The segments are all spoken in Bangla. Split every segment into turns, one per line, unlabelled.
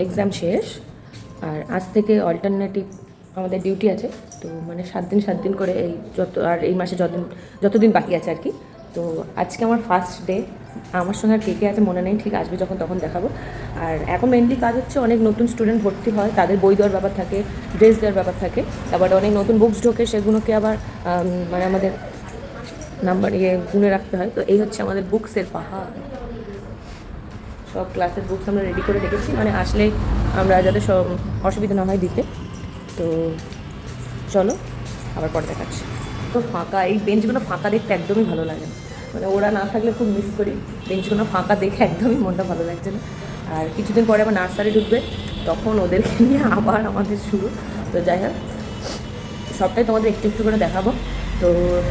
এক্সাম শেষ, আর আজ থেকে অল্টারনেটিভ আমাদের ডিউটি আছে। তো মানে 7 দিন করে এই এই মাসে যতদিন বাকি আছে আর কি। তো আজকে আমার ফার্স্ট ডে। আমার সঙ্গে আর কে কে আছে মনে নেই, ঠিক আসবে যখন তখন দেখাবো। আর এখন মেনলি কাজ হচ্ছে, অনেক নতুন স্টুডেন্ট ভর্তি হয়, তাদের বই দেওয়ার ব্যাপার থাকে, ড্রেস দেওয়ার ব্যাপার থাকে, তারপরে অনেক নতুন বুকস ঢোকে, সেগুলোকে আবার মানে আমাদের নাম্বার গুনে রাখতে হয়। তো এই হচ্ছে আমাদের বুকসের পাহাড়। সব ক্লাসের বুকস আমরা রেডি করে রেখেছি, মানে আসলে আমরা যাতে সব অসুবিধা না হয় দিতে। তো চলো আবার পরে দেখাচ্ছি। তো ফাঁকা, এই বেঞ্চগুলো ফাঁকা দেখতে একদমই ভালো লাগে না, মানে ওরা না থাকলে খুব মিস করি। বেঞ্চগুলো ফাঁকা দেখে একদমই মনটা ভালো লাগছে না। আর কিছুদিন পরে আবার নার্সারি ঢুকবে, তখন ওদেরকে নিয়ে আবার আমাদের শুরু। তো যাই হোক, সবটাই তোমাদের একটু একটু করে দেখাবো। তো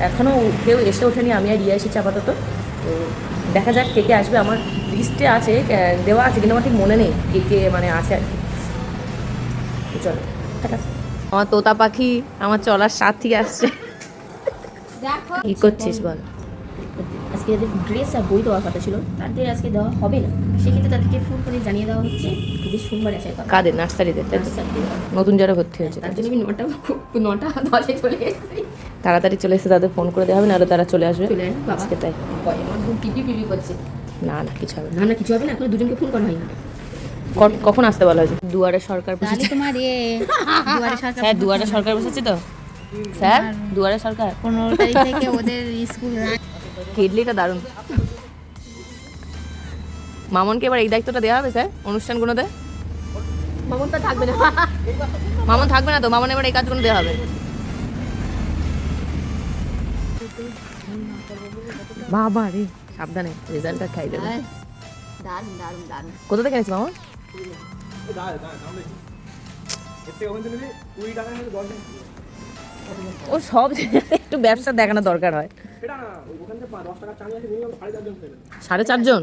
এখনও কেউ এসে ওঠেনি, আমি আর রিয়া এসেছি আপাতত। তো দেখা যাক কে কে আসবে। আমার লিস্টে আছে, দেওয়া আছে, কিন্তু আমার ঠিক মনে নেই কে কে মানে আছে আর কি। চলো টাটা। আমার তোতা পাখি আমার চলার সাথী আসছে। কি করছিস বল?
আজকে যাদের ড্রেস আর বই দেওয়ার কথা ছিল তাদের আজকে দেওয়া হবে না, সেক্ষেত্রে তাদেরকে ফোন করে জানিয়ে দেওয়া হচ্ছে যে সোমবার আসার কথা।
কাদের? নার্সারিতে? নতুন যারা ভর্তি হয়েছে
তার জন্য আমি 9:10 চলে এসেছি।
তাড়াতাড়ি চলে এসে তাদের ফোন করে দেওয়া হবে, নাহলে তারা চলে আসবে আজকে। তাই
আমার বোন পিপি করছে।
না না, কিছু হবে
না না, কিছু হবে না, এখন দুজনকে ফোন করা হয়নি।
কখন আসতে বলা হয়েছে? দুয়ারে সরকার বসেছে।
তোমার দুয়ারে সরকার,
হ্যাঁ দুয়ারে সরকার বসেছে তো স্যার, দুয়ারে সরকার
15 তারিখ থেকে ওদের স্কুল।
ইডলিটা দারুণ। মামনকে এবার এই দায়িত্বটা দেওয়া হবে স্যার অনুষ্ঠানগুলোতে?
মামুন তো থাকবে না।
মামন থাকবে না তো, মামন এবার এই কাজগুলো দেওয়া হবে। বাবা রে, সাবধানে, রেজাল্টটা খাই দেবে।
দারুণ দারুণ দারুণ।
কোথা থেকে এনেছি মামন? ও সব একটু ব্যবসা দেখানো দরকার হয়। 4.5 জন?